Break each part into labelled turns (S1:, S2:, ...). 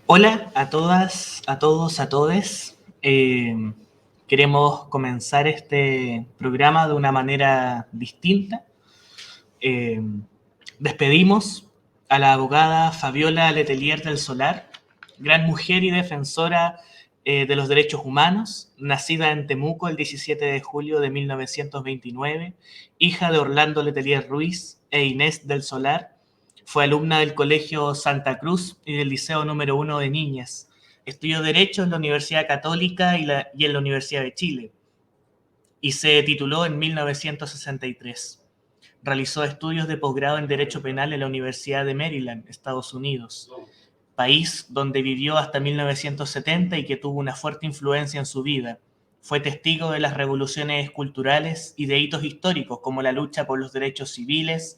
S1: Hola a todas, a todos, a todes. Queremos comenzar este programa de una manera distinta. Eh, Despedimos a la abogada Fabiola Letelier del Solar, gran mujer y defensora de los derechos humanos, nacida en Temuco el 17 de julio de 1929, hija de Orlando Letelier Ruiz e Inés del Solar. Fue alumna del Colegio Santa Cruz y del Liceo número 1 de Niñas. Estudió Derecho en la Universidad Católica y en la Universidad de Chile y se tituló en 1963. Realizó estudios de posgrado en Derecho Penal en la Universidad de Maryland, Estados Unidos, país donde vivió hasta 1970 y que tuvo una fuerte influencia en su vida. Fue testigo de las revoluciones culturales y de hitos históricos como la lucha por los derechos civiles,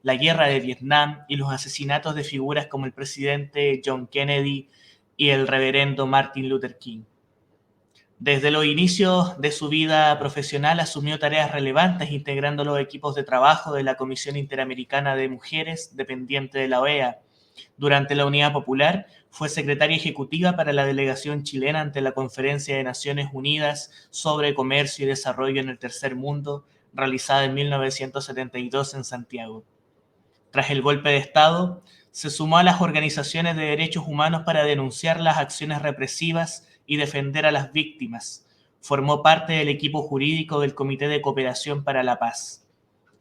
S1: la guerra de Vietnam y los asesinatos de figuras como el presidente John Kennedy y el reverendo Martin Luther King. Desde los inicios de su vida profesional asumió tareas relevantes integrando los equipos de trabajo de la Comisión Interamericana de Mujeres, dependiente de la OEA. Durante la Unidad Popular fue secretaria ejecutiva para la delegación chilena ante la Conferencia de Naciones Unidas sobre Comercio y Desarrollo en el Tercer Mundo, realizada en 1972 en Santiago. Tras el golpe de Estado, se sumó a las organizaciones de derechos humanos para denunciar las acciones represivas y defender a las víctimas. Formó parte del equipo jurídico del Comité de Cooperación para la Paz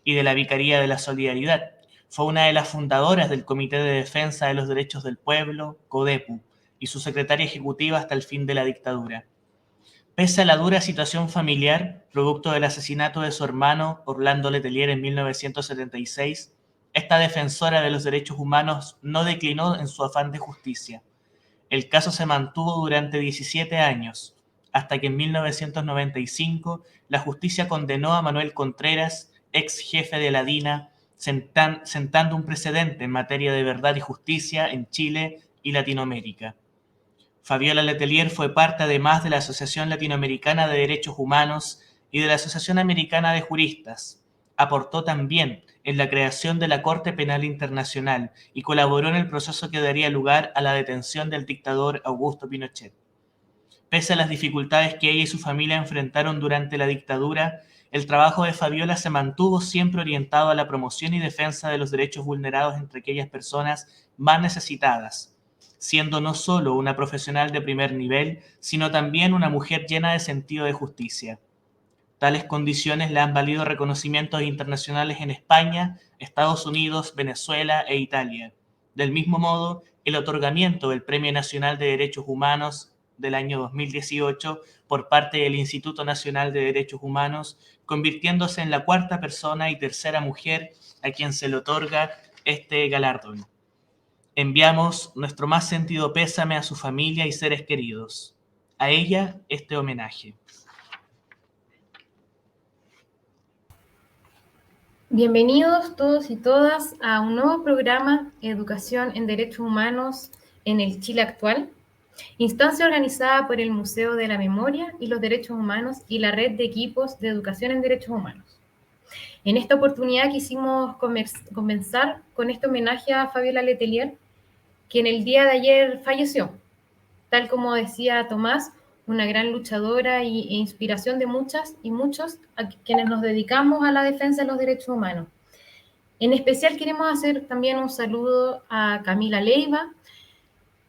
S1: y de la Vicaría de la Solidaridad. Fue una de las fundadoras del Comité de Defensa de los Derechos del Pueblo, CODEPU, y su secretaria ejecutiva hasta el fin de la dictadura. Pese a la dura situación familiar, producto del asesinato de su hermano Orlando Letelier en 1976, esta defensora de los derechos humanos no declinó en su afán de justicia. El caso se mantuvo durante 17 años, hasta que en 1995 la justicia condenó a Manuel Contreras, ex jefe de la DINA, sentando un precedente en materia de verdad y justicia en Chile y Latinoamérica. Fabiola Letelier fue parte además de la Asociación Latinoamericana de Derechos Humanos y de la Asociación Americana de Juristas. Aportó también en la creación de la Corte Penal Internacional y colaboró en el proceso que daría lugar a la detención del dictador Augusto Pinochet. Pese a las dificultades que ella y su familia enfrentaron durante la dictadura, el trabajo de Fabiola se mantuvo siempre orientado a la promoción y defensa de los derechos vulnerados entre aquellas personas más necesitadas, siendo no solo una profesional de primer nivel, sino también una mujer llena de sentido de justicia. Tales condiciones le han valido reconocimientos internacionales en España, Estados Unidos, Venezuela e Italia. Del mismo modo, el otorgamiento del Premio Nacional de Derechos Humanos del año 2018 por parte del Instituto Nacional de Derechos Humanos, convirtiéndose en la cuarta persona y tercera mujer a quien se le otorga este galardón. Enviamos nuestro más sentido pésame a su familia y seres queridos. A ella este homenaje.
S2: Bienvenidos todos y todas a un nuevo programa Educación en Derechos Humanos en el Chile actual, instancia organizada por el Museo de la Memoria y los Derechos Humanos y la Red de Equipos de Educación en Derechos Humanos. En esta oportunidad quisimos comenzar con este homenaje a Fabiola Letelier, quien el día de ayer falleció. Tal como decía Tomás, una gran luchadora e inspiración de muchas y muchos a quienes nos dedicamos a la defensa de los derechos humanos. En especial queremos hacer también un saludo a Camila Leiva,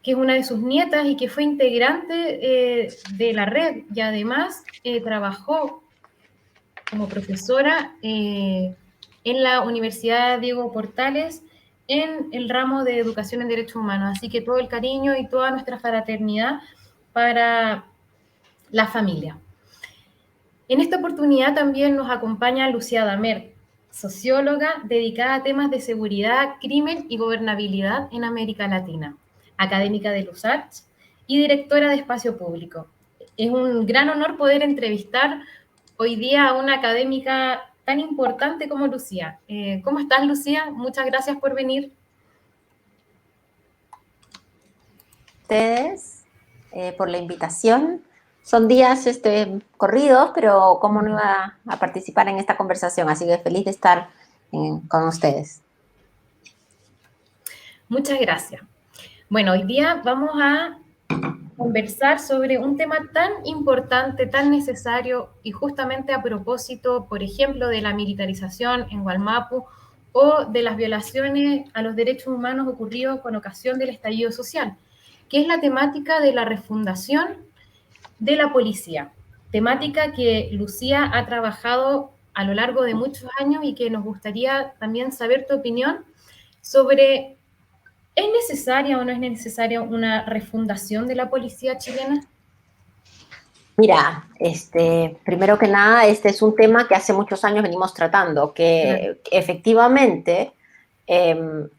S2: que es una de sus nietas y que fue integrante de la red y además trabajó como profesora en la Universidad Diego Portales en el ramo de Educación en Derechos Humanos. Así que todo el cariño y toda nuestra fraternidad para la familia. En esta oportunidad también nos acompaña Lucía Damer, socióloga dedicada a temas de seguridad, crimen y gobernabilidad en América Latina, académica de LUSACH y directora de Espacio Público. Es un gran honor poder entrevistar hoy día a una académica tan importante como Lucía. ¿Cómo estás, Lucía? Muchas gracias por venir.
S3: Ustedes por la invitación. Son días corridos, pero cómo no iba a participar en esta conversación, así que feliz de estar con ustedes.
S2: Muchas gracias. Bueno, hoy día vamos a conversar sobre un tema tan importante, tan necesario y justamente a propósito, por ejemplo, de la militarización en Wallmapu o de las violaciones a los derechos humanos ocurridos con ocasión del estallido social, que es la temática de la refundación de la policía, temática que Lucía ha trabajado a lo largo de muchos años y que nos gustaría también saber tu opinión sobre, ¿es necesaria o no es necesaria una refundación de la policía chilena?
S3: Mira, primero que nada, este es un tema que hace muchos años venimos tratando, que efectivamente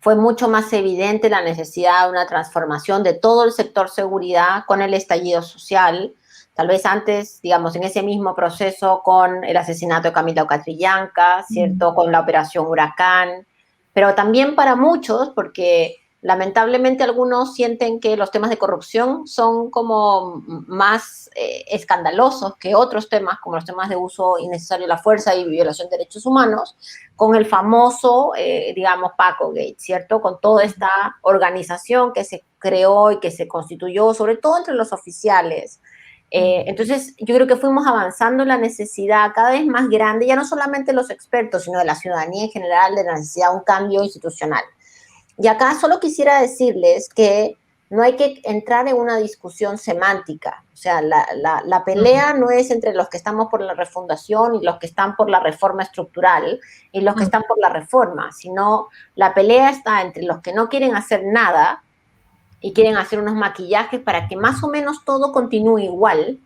S3: fue mucho más evidente la necesidad de una transformación de todo el sector seguridad con el estallido social, tal vez antes, digamos, en ese mismo proceso con el asesinato de Camila Catrillanca, ¿cierto? Con la operación Huracán, pero también para muchos, porque lamentablemente algunos sienten que los temas de corrupción son como más escandalosos que otros temas, como los temas de uso innecesario de la fuerza y violación de derechos humanos, con el famoso, digamos, Paco Gate, ¿cierto? Con toda esta organización que se creó y que se constituyó, sobre todo entre los oficiales. Entonces, yo creo que fuimos avanzando en la necesidad cada vez más grande, ya no solamente los expertos, sino de la ciudadanía en general, de la necesidad de un cambio institucional. Y acá solo quisiera decirles que no hay que entrar en una discusión semántica. O sea, la pelea no es entre los que estamos por la refundación y los que están por la reforma estructural y los que están por la reforma, sino la pelea está entre los que no quieren hacer nada y quieren hacer unos maquillajes para que más o menos todo continúe igual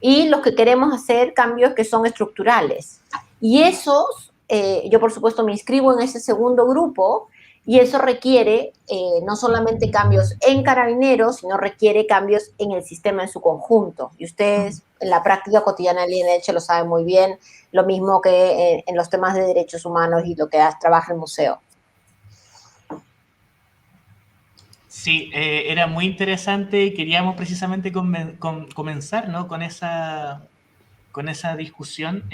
S3: y los que queremos hacer cambios que son estructurales. Y esos, yo por supuesto me inscribo en ese segundo grupo. Y eso requiere no solamente cambios en Carabineros, sino requiere cambios en el sistema en su conjunto. Y ustedes en la práctica cotidiana del INH lo saben muy bien, lo mismo que en los temas de derechos humanos y lo que trabaja el museo.
S1: Sí, era muy interesante y queríamos precisamente comenzar, ¿no? con esa discusión,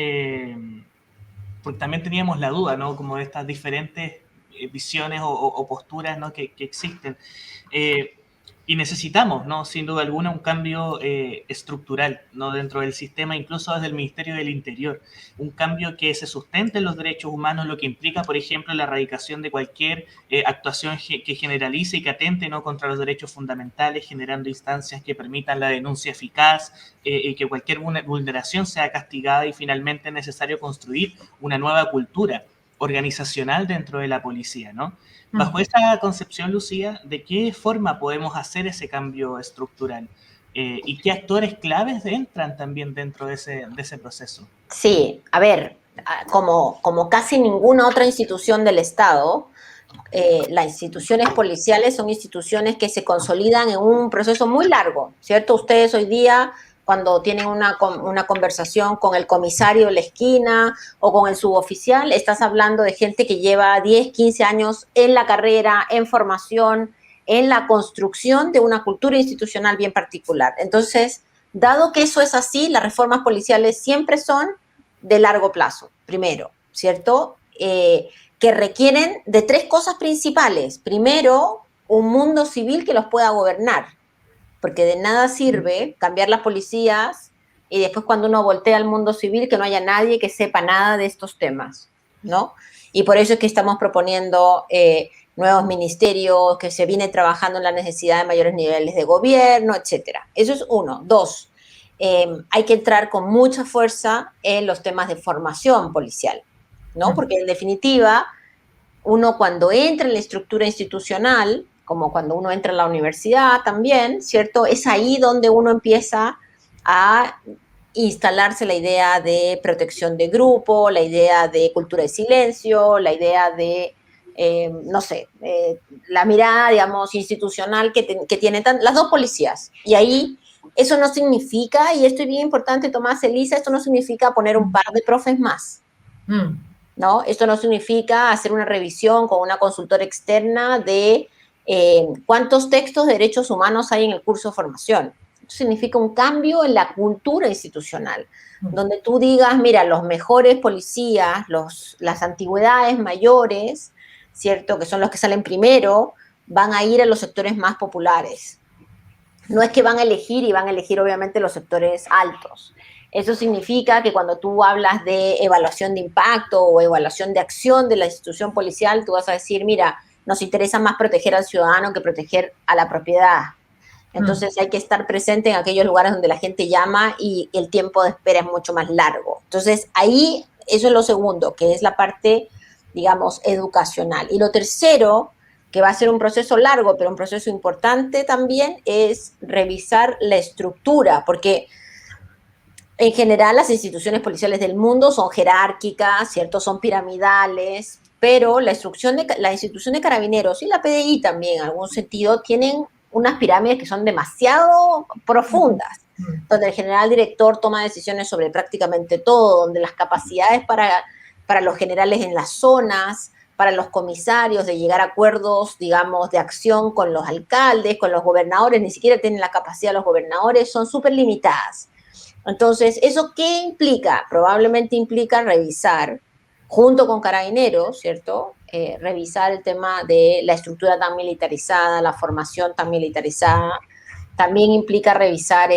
S1: porque también teníamos la duda, ¿no? Como de estas diferentes visiones o posturas, ¿no? que existen. Y necesitamos, ¿no? Sin duda alguna, un cambio estructural, ¿no? Dentro del sistema, incluso desde el Ministerio del Interior. Un cambio que se sustente en los derechos humanos, lo que implica, por ejemplo, la erradicación de cualquier actuación que generalice y que atente, ¿no? contra los derechos fundamentales, generando instancias que permitan la denuncia eficaz y que cualquier vulneración sea castigada, y finalmente es necesario construir una nueva cultura organizacional dentro de la policía, ¿no? Bajo esa concepción, Lucía, ¿de qué forma podemos hacer ese cambio estructural? ¿Y qué actores claves entran también dentro de ese proceso?
S3: Sí, a ver, como casi ninguna otra institución del Estado, las instituciones policiales son instituciones que se consolidan en un proceso muy largo, ¿cierto? Ustedes hoy día, cuando tienen una conversación con el comisario de la esquina o con el suboficial, estás hablando de gente que lleva 10, 15 años en la carrera, en formación, en la construcción de una cultura institucional bien particular. Entonces, dado que eso es así, las reformas policiales siempre son de largo plazo, primero, ¿cierto? Que requieren de tres cosas principales. Primero, un mundo civil que los pueda gobernar, porque de nada sirve cambiar las policías y después cuando uno voltea al mundo civil que no haya nadie que sepa nada de estos temas, ¿no? Y por eso es que estamos proponiendo nuevos ministerios, que se viene trabajando en la necesidad de mayores niveles de gobierno, etcétera. Eso es uno. Dos, hay que entrar con mucha fuerza en los temas de formación policial, ¿no? Porque en definitiva, uno cuando entra en la estructura institucional, como cuando uno entra en la universidad también, ¿cierto? Es ahí donde uno empieza a instalarse la idea de protección de grupo, la idea de cultura de silencio, la idea de, no sé, la mirada, digamos, institucional que tienen las dos policías. Y ahí eso no significa, y esto es bien importante, Tomás, Elisa, esto no significa poner un par de profes más. ¿No? Esto no significa hacer una revisión con una consultora externa de cuántos textos de derechos humanos hay en el curso de formación. Esto significa un cambio en la cultura institucional, donde tú digas, mira, los mejores policías, las antigüedades mayores, ¿cierto? Que son los que salen primero, van a ir a los sectores más populares. No es que van a elegir obviamente los sectores altos. Eso significa que cuando tú hablas de evaluación de impacto o evaluación de acción de la institución policial, tú vas a decir, mira, nos interesa más proteger al ciudadano que proteger a la propiedad. Entonces hay que estar presente en aquellos lugares donde la gente llama y el tiempo de espera es mucho más largo. Entonces ahí, eso es lo segundo, que es la parte, digamos, educacional. Y lo tercero, que va a ser un proceso largo, pero un proceso importante también, es revisar la estructura, porque en general las instituciones policiales del mundo son jerárquicas, ¿cierto? Son piramidales, pero la institución de Carabineros y la PDI también, en algún sentido, tienen unas pirámides que son demasiado profundas, donde el general director toma decisiones sobre prácticamente todo, donde las capacidades para los generales en las zonas, para los comisarios de llegar a acuerdos, digamos, de acción con los alcaldes, con los gobernadores, ni siquiera tienen la capacidad los gobernadores, son súper limitadas. Entonces, ¿eso qué implica? Probablemente implica revisar, junto con Carabineros, ¿cierto? Revisar el tema de la estructura tan militarizada, la formación tan militarizada. También implica revisar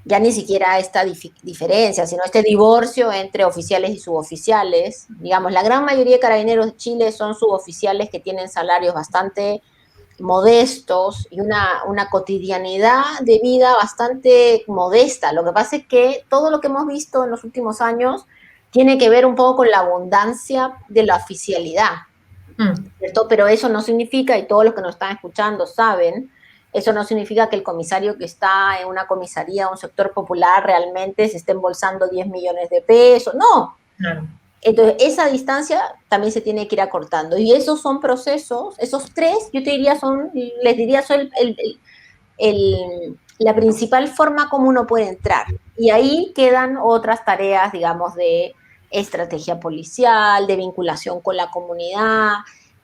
S3: ya ni siquiera esta diferencia, sino este divorcio entre oficiales y suboficiales. Digamos, la gran mayoría de Carabineros de Chile son suboficiales que tienen salarios bastante modestos y una cotidianidad de vida bastante modesta. Lo que pasa es que todo lo que hemos visto en los últimos años tiene que ver un poco con la abundancia de la oficialidad, ¿cierto? Pero eso no significa, y todos los que nos están escuchando saben, eso no significa que el comisario que está en una comisaría o un sector popular realmente se esté embolsando 10 millones de pesos, no. Claro. Entonces, esa distancia también se tiene que ir acortando. Y esos son procesos, esos tres, yo te diría, son la principal forma como uno puede entrar. Y ahí quedan otras tareas, digamos, de estrategia policial, de vinculación con la comunidad.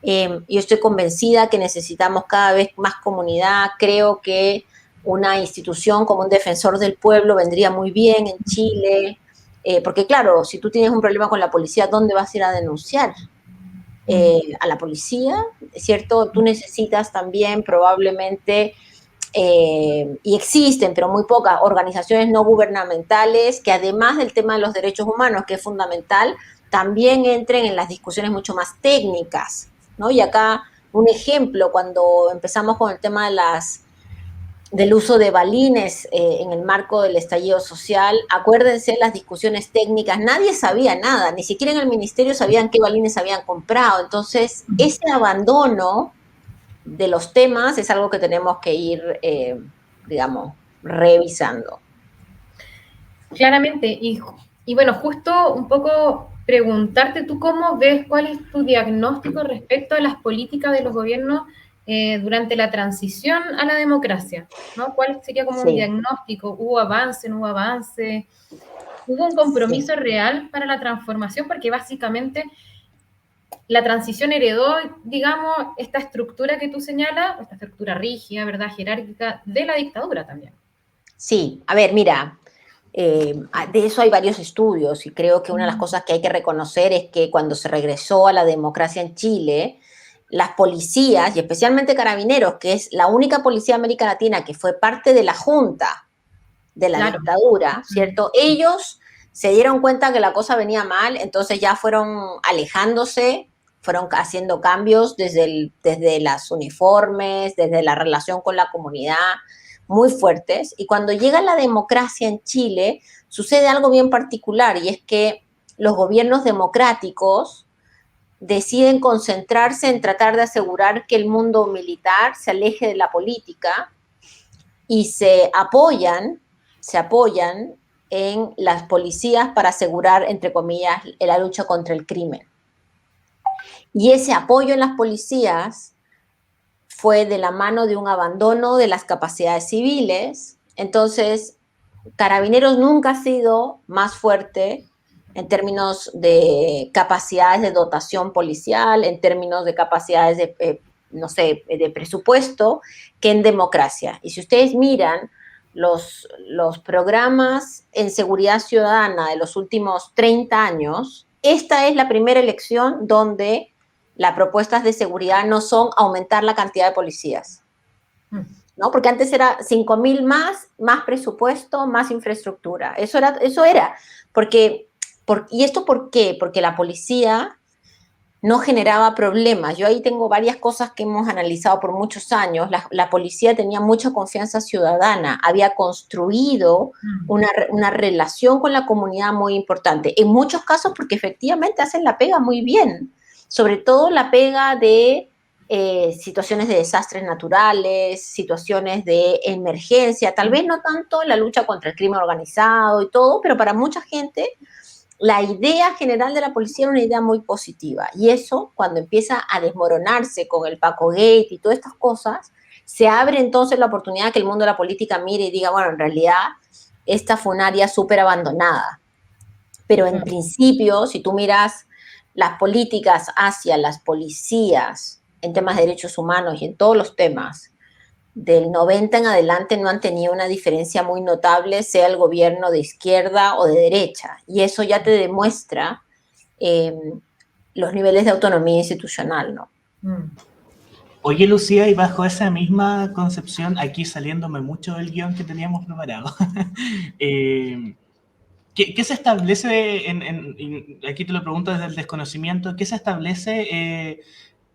S3: Yo estoy convencida que necesitamos cada vez más comunidad. Creo que una institución como un defensor del pueblo vendría muy bien en Chile. Porque claro, si tú tienes un problema con la policía, ¿dónde vas a ir a denunciar? A la policía, ¿cierto? Tú necesitas también probablemente, y existen, pero muy pocas, organizaciones no gubernamentales que además del tema de los derechos humanos, que es fundamental, también entren en las discusiones mucho más técnicas, ¿no? Y acá un ejemplo, cuando empezamos con el tema del uso de balines en el marco del estallido social, acuérdense las discusiones técnicas, nadie sabía nada, ni siquiera en el ministerio sabían qué balines habían comprado, entonces ese abandono de los temas es algo que tenemos que ir, digamos, revisando.
S2: Claramente, y bueno, justo un poco preguntarte tú cómo ves, cuál es tu diagnóstico respecto a las políticas de los gobiernos durante la transición a la democracia, ¿no? ¿Cuál sería como un diagnóstico? ¿Hubo avance, no hubo avance? ¿Hubo un compromiso real para la transformación? Porque básicamente la transición heredó, digamos, esta estructura que tú señalas, esta estructura rígida, ¿verdad?, jerárquica, de la dictadura también.
S3: Sí, a ver, mira, de eso hay varios estudios y creo que una de las cosas que hay que reconocer es que cuando se regresó a la democracia en Chile, las policías, y especialmente Carabineros, que es la única policía de América Latina que fue parte de la junta de la dictadura, ¿cierto? Ellos se dieron cuenta que la cosa venía mal, entonces ya fueron alejándose, fueron haciendo cambios desde las uniformes, desde la relación con la comunidad, muy fuertes. Y cuando llega la democracia en Chile, sucede algo bien particular, y es que los gobiernos democráticos deciden concentrarse en tratar de asegurar que el mundo militar se aleje de la política y se apoyan en las policías para asegurar, entre comillas, la lucha contra el crimen. Y ese apoyo en las policías fue de la mano de un abandono de las capacidades civiles. Entonces, Carabineros nunca ha sido más fuerte en términos de capacidades de dotación policial, en términos de capacidades de presupuesto, que en democracia. Y si ustedes miran los programas en seguridad ciudadana de los últimos 30 años, esta es la primera elección donde las propuestas de seguridad no son aumentar la cantidad de policías, ¿no? Porque antes era 5.000 más presupuesto, más infraestructura. Eso era. ¿Y esto por qué? Porque la policía no generaba problemas. Yo ahí tengo varias cosas que hemos analizado por muchos años. La policía tenía mucha confianza ciudadana, había construido una relación con la comunidad muy importante. En muchos casos porque efectivamente hacen la pega muy bien, sobre todo la pega de situaciones de desastres naturales, situaciones de emergencia, tal vez no tanto la lucha contra el crimen organizado y todo, pero para mucha gente la idea general de la policía era una idea muy positiva. Y eso, cuando empieza a desmoronarse con el Paco Gate y todas estas cosas, se abre entonces la oportunidad que el mundo de la política mire y diga, bueno, en realidad esta fue un área súper abandonada. Pero en principio, si tú miras las políticas hacia las policías en temas de derechos humanos y en todos los temas, del 90 en adelante no han tenido una diferencia muy notable, sea el gobierno de izquierda o de derecha. Y eso ya te demuestra los niveles de autonomía institucional, ¿no?
S1: Oye, Lucía, y bajo esa misma concepción, aquí saliéndome mucho del guión que teníamos preparado, ¿qué se establece, aquí te lo pregunto desde el desconocimiento, qué se establece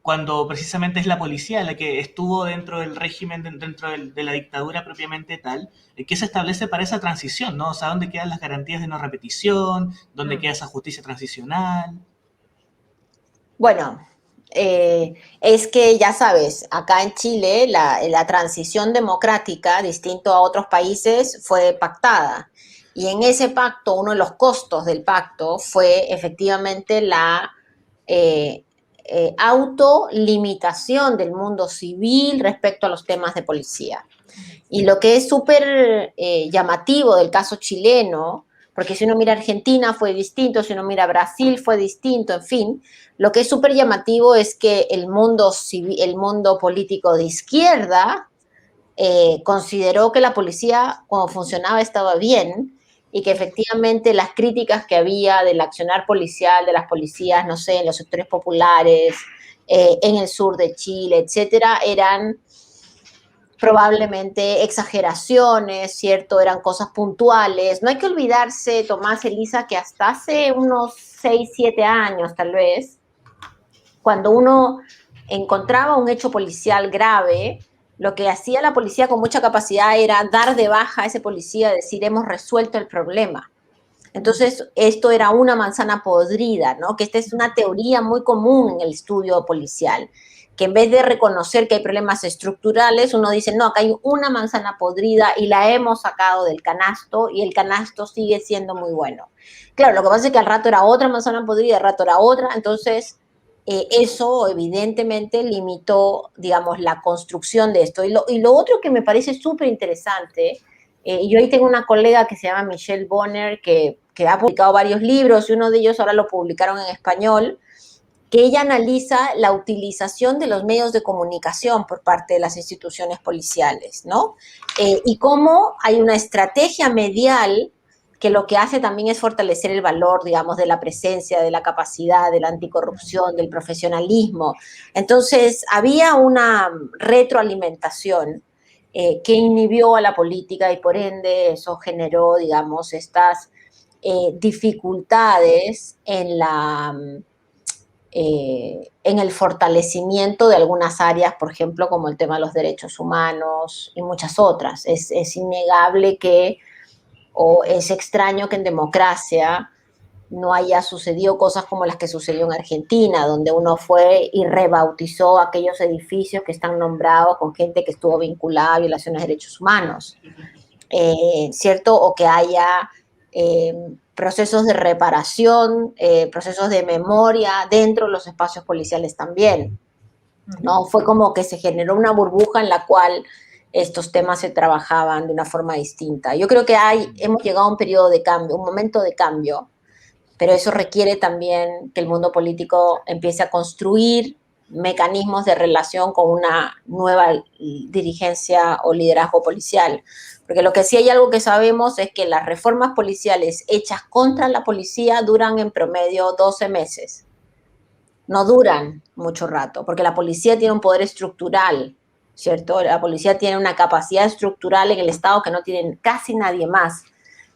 S1: cuando precisamente es la policía la que estuvo dentro del régimen, dentro de la dictadura propiamente tal? ¿Qué se establece para esa transición, ¿no? O sea, ¿dónde quedan las garantías de no repetición? ¿Dónde queda esa justicia transicional?
S3: Bueno, es que ya sabes, acá en Chile la transición democrática, distinto a otros países, fue pactada. Y en ese pacto, uno de los costos del pacto fue efectivamente la autolimitación del mundo civil respecto a los temas de policía. Y lo que es súper llamativo del caso chileno, porque si uno mira Argentina fue distinto, si uno mira Brasil fue distinto, en fin, lo que es súper llamativo es que el mundo civil, el mundo político de izquierda consideró que la policía, como funcionaba, estaba bien y que efectivamente las críticas que había del accionar policial, de las policías, no sé, en los sectores populares, en el sur de Chile, etcétera, eran probablemente exageraciones, ¿cierto? Eran cosas puntuales. No hay que olvidarse, Tomás, Elisa, que hasta hace unos 6, 7 años tal vez, cuando uno encontraba un hecho policial grave, lo que hacía la policía con mucha capacidad era dar de baja a ese policía, decir, hemos resuelto el problema. Entonces, esto era una manzana podrida, ¿no? Que esta es una teoría muy común en el estudio policial, que en vez de reconocer que hay problemas estructurales, uno dice, no, acá hay una manzana podrida y la hemos sacado del canasto y el canasto sigue siendo muy bueno. Claro, lo que pasa es que al rato era otra manzana podrida, al rato era otra, entonces eso evidentemente limitó, digamos, la construcción de esto. Y lo otro que me parece súper interesante, yo ahí tengo una colega que se llama Michelle Bonner, que ha publicado varios libros, y uno de ellos ahora lo publicaron en español, que ella analiza la utilización de los medios de comunicación por parte de las instituciones policiales, ¿no? Y cómo hay una estrategia medial que lo que hace también es fortalecer el valor, digamos, de la presencia, de la capacidad, de la anticorrupción, del profesionalismo. Entonces, había una retroalimentación que inhibió a la política y por ende eso generó, digamos, estas dificultades en el fortalecimiento de algunas áreas, por ejemplo, como el tema de los derechos humanos y muchas otras. Es innegable que, o es extraño que en democracia no haya sucedido cosas como las que sucedió en Argentina, donde uno fue y rebautizó aquellos edificios que están nombrados con gente que estuvo vinculada a violaciones de derechos humanos, ¿cierto? O que haya procesos de reparación, procesos de memoria dentro de los espacios policiales también, ¿no? Fue como que se generó una burbuja en la cual estos temas se trabajaban de una forma distinta. Yo creo que hemos llegado a un periodo de cambio, un momento de cambio, pero eso requiere también que el mundo político empiece a construir mecanismos de relación con una nueva dirigencia o liderazgo policial. Porque lo que sí hay algo que sabemos es que las reformas policiales hechas contra la policía duran en promedio 12 meses. no duran mucho rato, porque la policía tiene un poder estructural, ¿cierto? La policía tiene una capacidad estructural en el Estado que no tiene casi nadie más.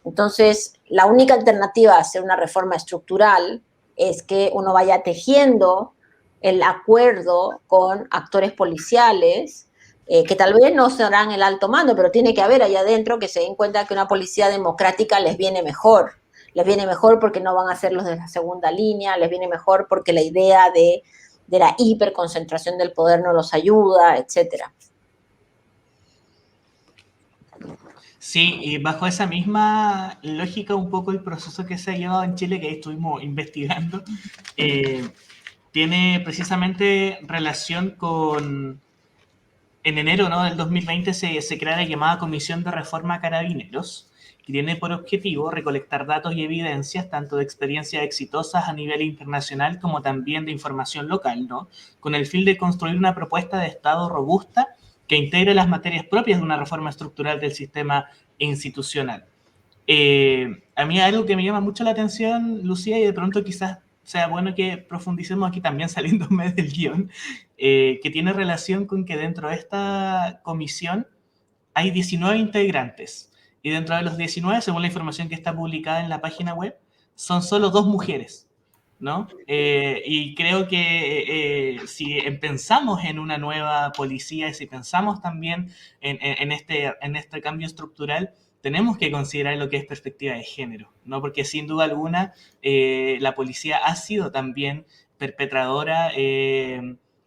S3: Entonces, la única alternativa a hacer una reforma estructural es que uno vaya tejiendo el acuerdo con actores policiales, que tal vez no serán el alto mando, pero tiene que haber allá adentro que se den cuenta que una policía democrática les viene mejor. Les viene mejor porque no van a ser los de la segunda línea, les viene mejor porque la idea de la hiperconcentración del poder no los ayuda, etcétera.
S1: Sí, y bajo esa misma lógica, un poco el proceso que se ha llevado en Chile, que ahí estuvimos investigando, tiene precisamente relación con, en enero, ¿no?, del 2020 se crea la llamada Comisión de Reforma a Carabineros, que tiene por objetivo recolectar datos y evidencias, tanto de experiencias exitosas a nivel internacional como también de información local, ¿no?, con el fin de construir una propuesta de Estado robusta que integre las materias propias de una reforma estructural del sistema institucional. A mí algo que me llama mucho la atención, Lucía, y de pronto quizás sea bueno que profundicemos aquí también saliéndome del guión, que tiene relación con que dentro de esta comisión hay 19 integrantes, y dentro de los 19, según la información que está publicada en la página web, son solo 2 mujeres, ¿no? Y creo que si pensamos en una nueva policía, y si pensamos también en este cambio estructural, tenemos que considerar lo que es perspectiva de género, ¿no? Porque sin duda alguna la policía ha sido también perpetradora,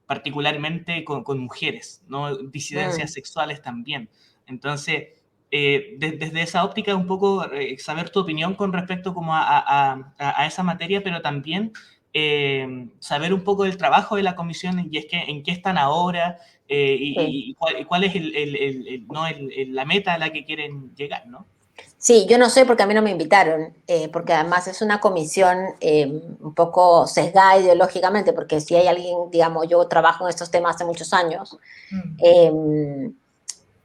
S1: particularmente con mujeres, ¿no? Disidencias sexuales también. Entonces, desde esa óptica, un poco saber tu opinión con respecto como a esa materia, pero también saber un poco del trabajo de la comisión, y es que en qué están ahora, y cuál es la meta a la que quieren llegar, ¿no?
S3: Sí, yo no sé porque a mí no me invitaron, porque además es una comisión un poco sesgada ideológicamente, porque si hay alguien, digamos, yo trabajo en estos temas hace muchos años,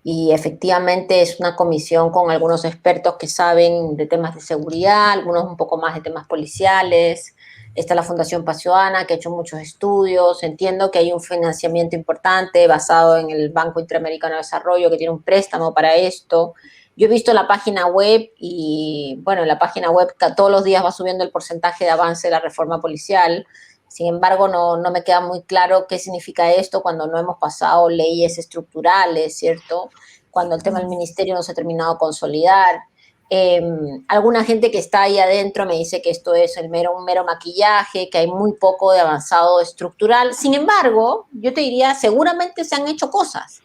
S3: y efectivamente es una comisión con algunos expertos que saben de temas de seguridad, algunos un poco más de temas policiales. Está la Fundación Paz Ciudadana, que ha hecho muchos estudios. Entiendo que hay un financiamiento importante basado en el Banco Interamericano de Desarrollo, que tiene un préstamo para esto. Yo he visto la página web y, bueno, en la página web todos los días va subiendo el porcentaje de avance de la reforma policial. Sin embargo, no me queda muy claro qué significa esto cuando no hemos pasado leyes estructurales, ¿cierto? Cuando el tema del ministerio no se ha terminado de consolidar. Alguna gente que está ahí adentro me dice que esto es un mero maquillaje, que hay muy poco de avanzado estructural. Sin embargo, yo te diría, seguramente se han hecho cosas.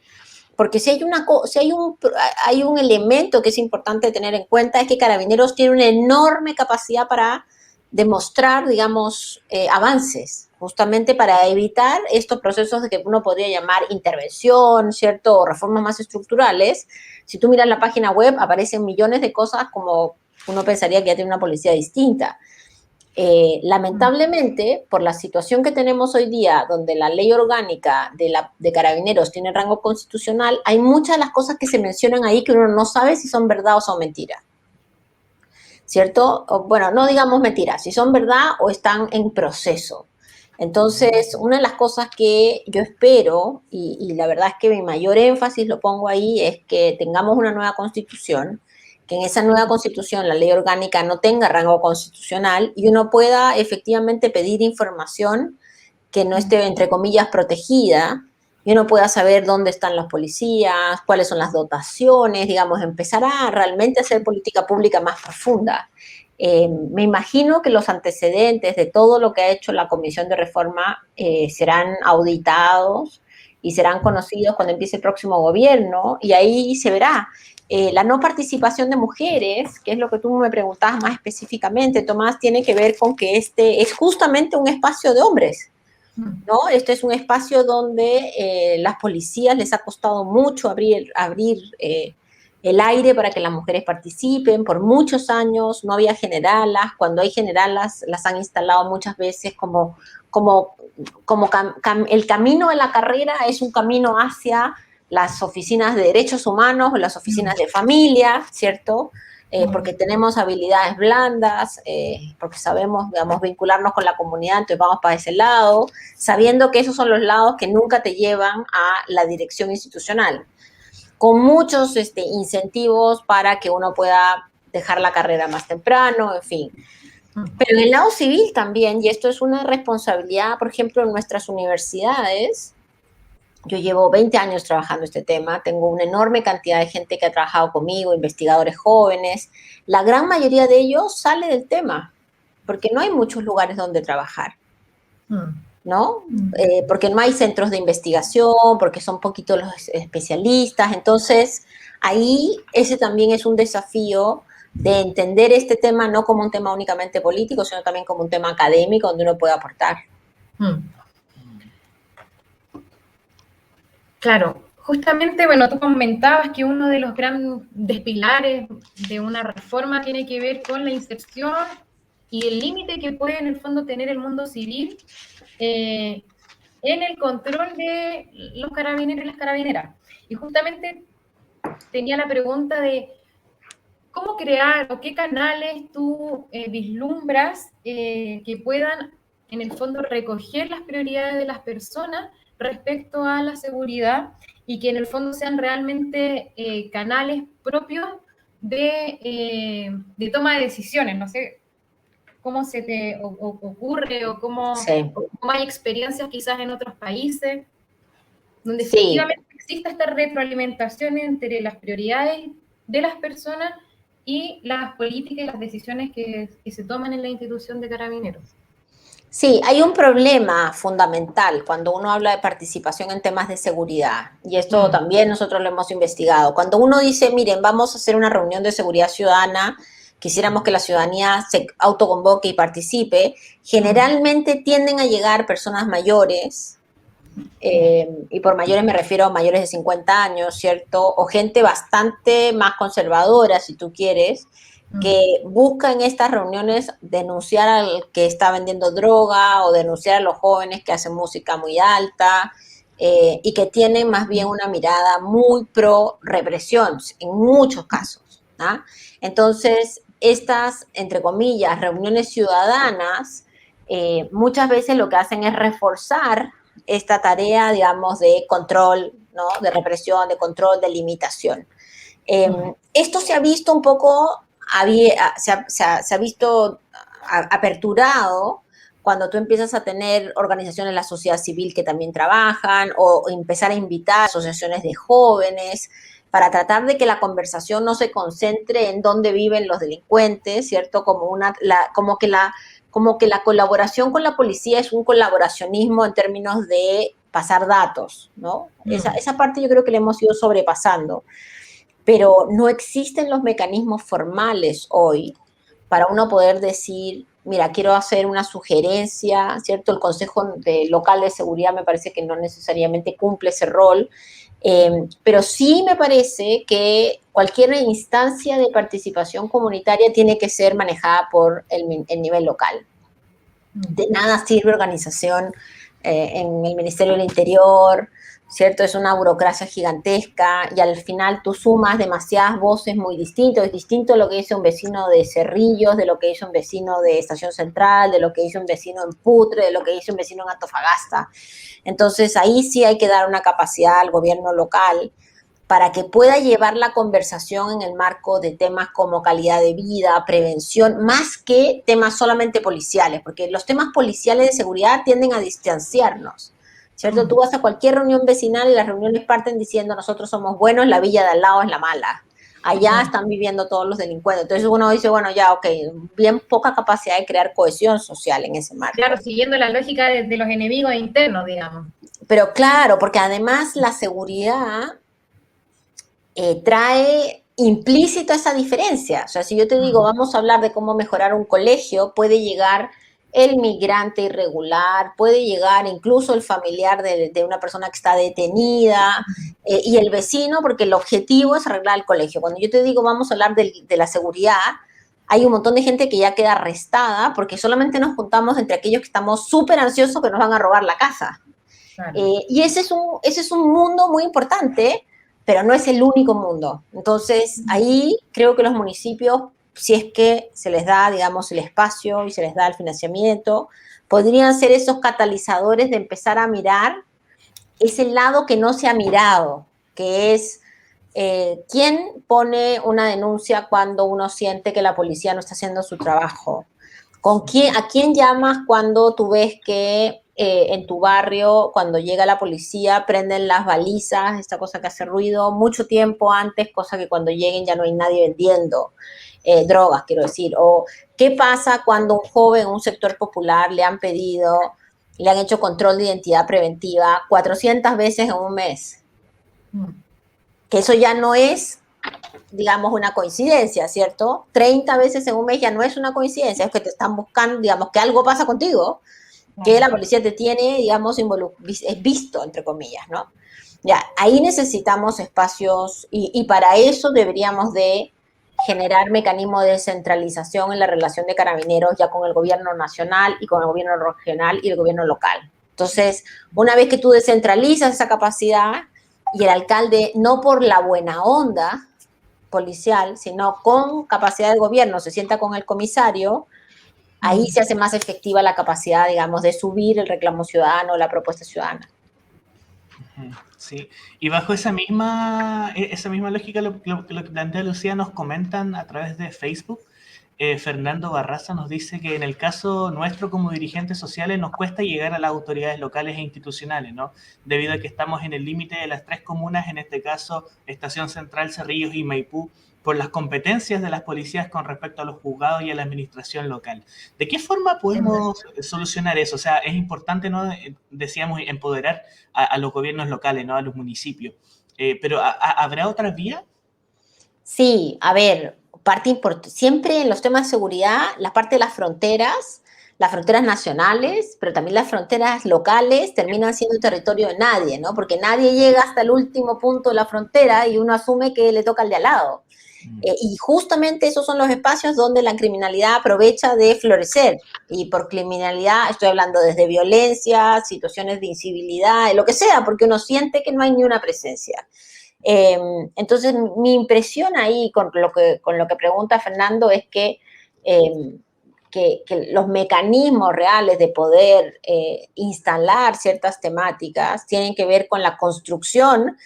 S3: Porque si hay un elemento que es importante tener en cuenta, es que Carabineros tiene una enorme capacidad para demostrar, digamos, avances, justamente para evitar estos procesos de que uno podría llamar intervención, ¿cierto? O reformas más estructurales. Si tú miras la página web, aparecen millones de cosas como uno pensaría que ya tiene una policía distinta. Lamentablemente, por la situación que tenemos hoy día, donde la ley orgánica de Carabineros tiene rango constitucional, hay muchas de las cosas que se mencionan ahí que uno no sabe si son verdad o son mentiras. ¿Cierto? Bueno, no digamos mentiras, si son verdad o están en proceso. Entonces, una de las cosas que yo espero, y la verdad es que mi mayor énfasis lo pongo ahí, es que tengamos una nueva constitución, que en esa nueva constitución la ley orgánica no tenga rango constitucional y uno pueda efectivamente pedir información que no esté, entre comillas, protegida, y uno pueda saber dónde están las policías, cuáles son las dotaciones, digamos, empezar a realmente hacer política pública más profunda. Me imagino que los antecedentes de todo lo que ha hecho la Comisión de Reforma serán auditados y serán conocidos cuando empiece el próximo gobierno, y ahí se verá. La no participación de mujeres, que es lo que tú me preguntabas más específicamente, Tomás, tiene que ver con que este es justamente un espacio de hombres, ¿no? Este es un espacio donde las policías les ha costado mucho abrir el aire para que las mujeres participen. Por muchos años no había generalas. Cuando hay generalas, las han instalado muchas veces como el camino de la carrera es un camino hacia las oficinas de derechos humanos o las oficinas de familia, ¿cierto? porque tenemos habilidades blandas, porque sabemos, digamos, vincularnos con la comunidad, entonces vamos para ese lado, sabiendo que esos son los lados que nunca te llevan a la dirección institucional, con muchos incentivos para que uno pueda dejar la carrera más temprano, en fin. Pero en el lado civil también, y esto es una responsabilidad, por ejemplo, en nuestras universidades. Yo llevo 20 años trabajando este tema, tengo una enorme cantidad de gente que ha trabajado conmigo, investigadores jóvenes. La gran mayoría de ellos sale del tema, porque no hay muchos lugares donde trabajar, ¿no? Porque no hay centros de investigación, porque son poquitos los especialistas. Entonces, ahí ese también es un desafío de entender este tema no como un tema únicamente político, sino también como un tema académico donde uno puede aportar.
S2: Claro, justamente, bueno, tú comentabas que uno de los grandes pilares de una reforma tiene que ver con la inserción y el límite que puede en el fondo tener el mundo civil en el control de los carabineros y las carabineras. Y justamente tenía la pregunta de cómo crear o qué canales tú vislumbras que puedan en el fondo recoger las prioridades de las personas respecto a la seguridad y que en el fondo sean realmente canales propios de toma de decisiones. No sé cómo se te ocurre o cómo hay experiencias quizás en otros países donde efectivamente exista esta retroalimentación entre las prioridades de las personas y las políticas y las decisiones que se toman en la institución de Carabineros.
S3: Sí, hay un problema fundamental cuando uno habla de participación en temas de seguridad, y esto también nosotros lo hemos investigado. Cuando uno dice, miren, vamos a hacer una reunión de seguridad ciudadana, quisiéramos que la ciudadanía se autoconvoque y participe, generalmente tienden a llegar personas mayores, y por mayores me refiero a mayores de 50 años, ¿cierto? O gente bastante más conservadora, si tú quieres, que busca en estas reuniones denunciar al que está vendiendo droga o denunciar a los jóvenes que hacen música muy alta y que tienen más bien una mirada muy pro represión en muchos casos, ¿no? Entonces, estas, entre comillas, reuniones ciudadanas, muchas veces lo que hacen es reforzar esta tarea, digamos, de control, ¿no? De represión, de control, de limitación. Esto se ha visto un poco, se ha visto aperturado cuando tú empiezas a tener organizaciones de la sociedad civil que también trabajan o empezar a invitar asociaciones de jóvenes para tratar de que la conversación no se concentre en dónde viven los delincuentes, ¿cierto? Como que la colaboración con la policía es un colaboracionismo en términos de pasar datos, ¿no? Esa parte yo creo que la hemos ido sobrepasando, pero no existen los mecanismos formales hoy para uno poder decir, mira, quiero hacer una sugerencia, ¿cierto? El Consejo Local de Seguridad me parece que no necesariamente cumple ese rol, pero sí me parece que cualquier instancia de participación comunitaria tiene que ser manejada por el nivel local. De nada sirve organización en el Ministerio del Interior, ¿cierto? Es una burocracia gigantesca y al final tú sumas demasiadas voces muy distintas. Es distinto lo que dice un vecino de Cerrillos, de lo que dice un vecino de Estación Central, de lo que dice un vecino en Putre, de lo que dice un vecino en Antofagasta. Entonces ahí sí hay que dar una capacidad al gobierno local para que pueda llevar la conversación en el marco de temas como calidad de vida, prevención, más que temas solamente policiales, porque los temas policiales de seguridad tienden a distanciarnos, ¿cierto? Tú vas a cualquier reunión vecinal y las reuniones parten diciendo nosotros somos buenos, la villa de al lado es la mala. Allá están viviendo todos los delincuentes. Entonces uno dice, bueno, ya, ok, bien poca capacidad de crear cohesión social en ese marco.
S2: Claro, siguiendo la lógica de los enemigos internos, digamos.
S3: Pero claro, porque además la seguridad trae implícito esa diferencia. O sea, si yo te digo, vamos a hablar de cómo mejorar un colegio, puede llegar el migrante irregular, puede llegar incluso el familiar de una persona que está detenida y el vecino, porque el objetivo es arreglar el colegio. Cuando yo te digo, vamos a hablar de la seguridad, hay un montón de gente que ya queda arrestada porque solamente nos juntamos entre aquellos que estamos súper ansiosos que nos van a robar la casa. Claro. Y ese es un mundo muy importante, pero no es el único mundo. Entonces, ahí creo que los municipios, si es que se les da, digamos, el espacio y se les da el financiamiento, podrían ser esos catalizadores de empezar a mirar ese lado que no se ha mirado, que es quién pone una denuncia cuando uno siente que la policía no está haciendo su trabajo. ¿A quién llamas cuando tú ves que en tu barrio, cuando llega la policía, prenden las balizas, esta cosa que hace ruido, mucho tiempo antes, cosa que cuando lleguen ya no hay nadie vendiendo drogas, quiero decir? O qué pasa cuando un joven en un sector popular le han hecho control de identidad preventiva 400 veces en un mes? Que eso ya no es, digamos, una coincidencia, ¿cierto? 30 veces en un mes ya no es una coincidencia, es que te están buscando, digamos, que algo pasa contigo, que la policía te tiene, digamos, es visto, entre comillas, ¿no? Ya, ahí necesitamos espacios y para eso deberíamos de generar mecanismos de descentralización en la relación de carabineros ya con el gobierno nacional y con el gobierno regional y el gobierno local. Entonces, una vez que tú descentralizas esa capacidad y el alcalde, no por la buena onda policial, sino con capacidad de gobierno, se sienta con el comisario, ahí se hace más efectiva la capacidad, digamos, de subir el reclamo ciudadano, la propuesta ciudadana.
S1: Sí, y bajo esa misma lógica, lo que plantea Lucía, nos comentan a través de Facebook. Fernando Barraza nos dice que en el caso nuestro como dirigentes sociales nos cuesta llegar a las autoridades locales e institucionales, ¿no? Debido a que estamos en el límite de las 3 comunas, en este caso Estación Central, Cerrillos y Maipú, por las competencias de las policías con respecto a los juzgados y a la administración local. ¿De qué forma podemos solucionar eso? O sea, es importante, ¿no? Decíamos, empoderar a los gobiernos locales, ¿no? A los municipios. Pero ¿habrá otras vías?
S3: Sí, a ver, siempre en los temas de seguridad, la parte de las fronteras nacionales, pero también las fronteras locales terminan siendo territorio de nadie, ¿no? Porque nadie llega hasta el último punto de la frontera y uno asume que le toca al de al lado. Y justamente esos son los espacios donde la criminalidad aprovecha de florecer. Y por criminalidad estoy hablando desde violencia, situaciones de incivilidad, lo que sea, porque uno siente que no hay ni una presencia. Entonces, mi impresión ahí con lo que pregunta Fernando es que los mecanismos reales de poder instalar ciertas temáticas tienen que ver con la construcción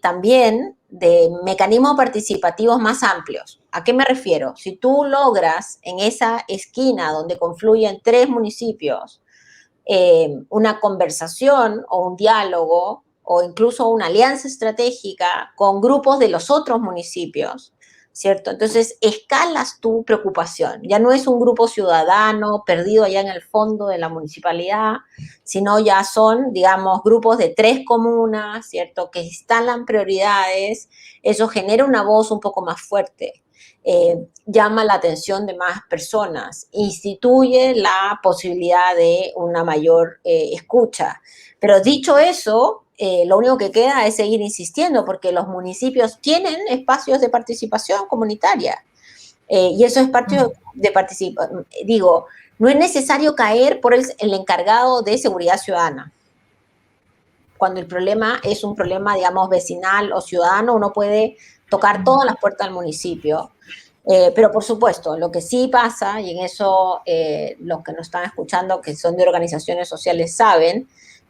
S3: también de mecanismos participativos más amplios. ¿A qué me refiero? Si tú logras en esa esquina donde confluyen 3 municipios una conversación o un diálogo o incluso una alianza estratégica con grupos de los otros municipios, ¿cierto? Entonces, escalas tu preocupación. Ya no es un grupo ciudadano perdido allá en el fondo de la municipalidad, sino ya son, digamos, grupos de 3 comunas, ¿cierto? Que instalan prioridades. Eso genera una voz un poco más fuerte. Llama la atención de más personas, instituye la posibilidad de una mayor escucha. Pero dicho eso, lo único que queda es seguir insistiendo porque los municipios tienen espacios de participación comunitaria y esos espacios de participación, digo, no es necesario caer por el encargado de seguridad ciudadana. Cuando el problema es un problema, digamos, vecinal o ciudadano, uno puede tocar todas las puertas del municipio. Pero por supuesto, lo que sí pasa, y en eso los que nos están escuchando, que son de organizaciones sociales, saben,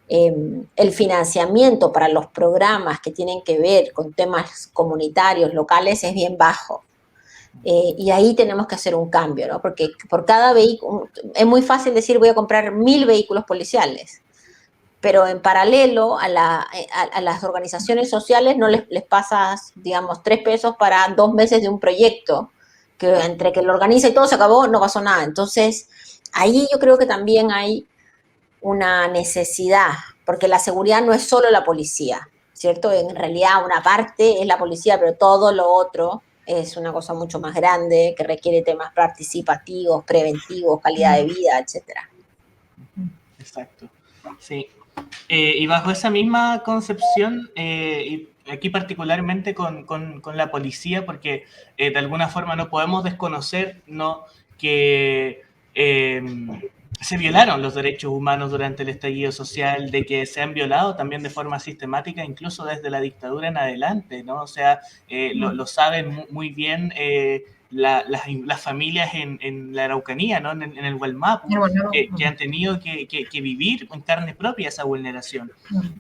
S3: el financiamiento para los programas que tienen que ver con temas comunitarios, locales, es bien bajo. Y ahí tenemos que hacer un cambio, ¿no? Porque por cada vehículo, es muy fácil decir voy a comprar 1000 vehículos policiales, pero en paralelo a las organizaciones sociales no les pasas, digamos, 3 pesos para 2 meses de un proyecto, que entre que lo organiza y todo se acabó, no pasó nada. Entonces, ahí yo creo que también hay una necesidad, porque la seguridad no es solo la policía, ¿cierto? En realidad una parte es la policía, pero todo lo otro es una cosa mucho más grande, que requiere temas participativos, preventivos, calidad de vida, etcétera.
S1: Exacto, sí. Y bajo esa misma concepción, y aquí particularmente con la policía, porque de alguna forma no podemos desconocer, ¿no? Que se violaron los derechos humanos durante el estallido social, de que se han violado también de forma sistemática, incluso desde la dictadura en adelante, ¿no? O sea, lo saben muy bien las familias en la Araucanía, ¿no? En el Gualmapu, que han tenido que vivir en carne propia esa vulneración.